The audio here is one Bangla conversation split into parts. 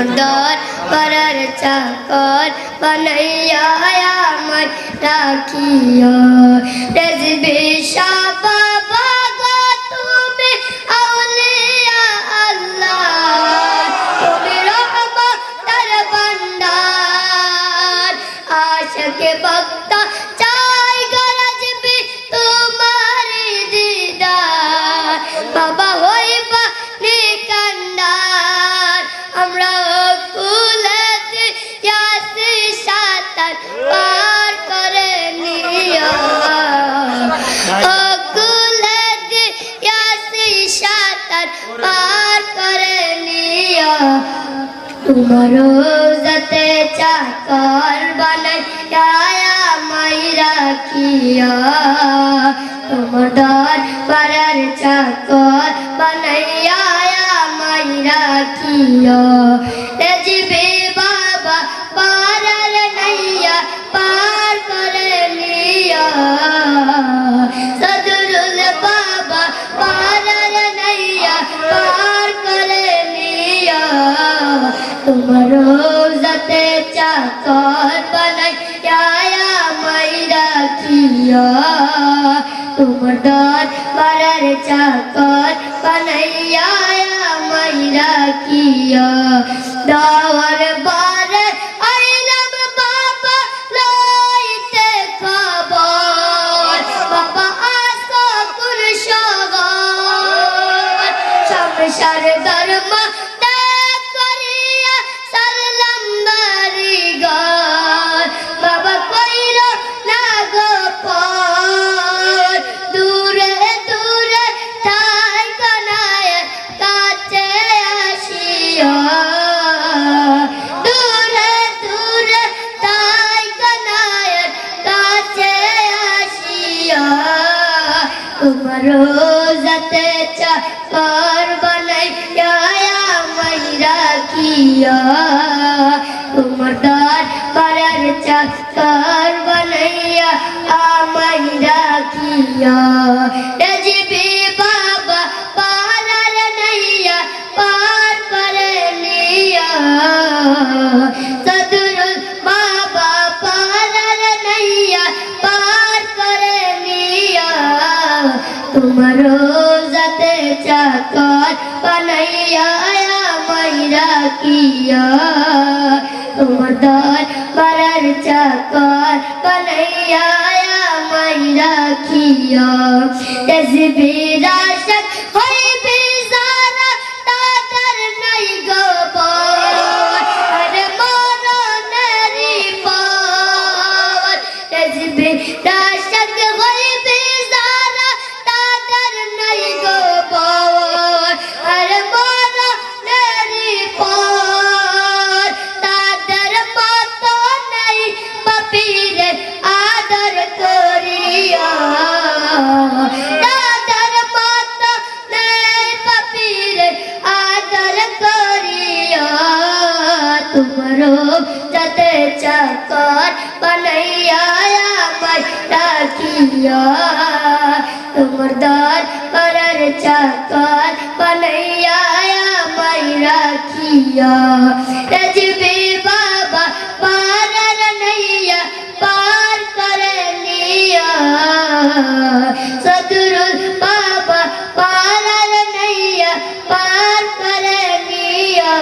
তোমার দরবারের চাকর বানাইয়া আমায় রাখিয়া রেজবে শাবাবা গো তুমি আউলিয়া আল্লাহ তুমি রহমতের ভান্ডার আশিকে ভক্ত চাই গরজবে তোমার দিদার বাবা হইবা নিকান্দার আমরা কুলতে ইয়াসি সাতার পার করে নিয়া ও কুলতে ইয়াসি সাতার পার করে নিয়া তোমার রোজাতে চাকর বানাইয়া আমায় রাখিয়া তোমার দরবারের চাকর বানাইয়া আমায় রাখিয়া রেজবে বাবা পারার নাইয়া পার করে নিয়া সদরুল বাবা পারার নাইয়া পার করে নিয়া তোমার রোজাতে চাকর বানাইয়া আমায় রাখিয়া তোমার দরবারের চাকর বানাইয়া আমায় রাখিয়া দাওয়ার বারে আইলাম বাবা লইতে খবর বাবা আসো কোন সগর সংসার ধর্ম ত্যাগ করিয়া সারলাম বাড়িঘর বাবা কইল না গো পর দূরে দূরে ঠাই কানায় কাছে আসিয়া দূরে দূরে ঠাই কানায় কাছে আসিয়া তোমার রোজাতে চাকর বানাইয়া আমায় রাখিয়া তোমার দরবারের চাকর বানাইয়া আমায় রাখিয়া রেজবে বাবা পারার নাইয়া পার করে নিয়া সদরুল বাবা পারার নাইয়া পার করে নিয়া তোমার রোজাতে চাকর বানাইয়া আমায় রাখিয়া তোমার দরবারের চাকর বানাইয়া আমায় রাখিয়া রেজবে রাশদ হইবে যারা তাদের নাই গো পর আরে মরণেরই পর রেজবে রাশদ হইবে যারা তাদের নাই গো পর আরে মরণেরই পর তাদের মতো নাই পাপীরে আদর করিয়া তাদের মতো নাই পাপীরে আদর করিয়া তোমার যাতে চাকর বানাইয়া আমায় রাখিয়া তোমার দরবারের চাকর বানাইয়া আমায় রাখিয়া রেজবে বাবা পারার নাইয়া পার করে নিয়া সদরুল বাবা পারার নাইয়া পার করে নিয়া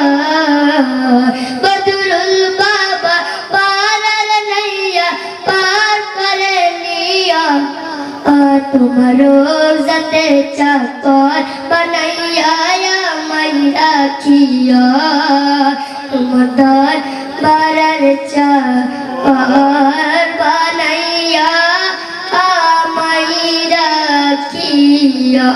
বদরুল বাবা পারার নাইয়া পার করে নিয়া তোমার রোজাতে চাকর বানাইয়া আমায় রাখিয়া তোমার দরবারের চাকর বানাইয়া আমায় রাখিয়া।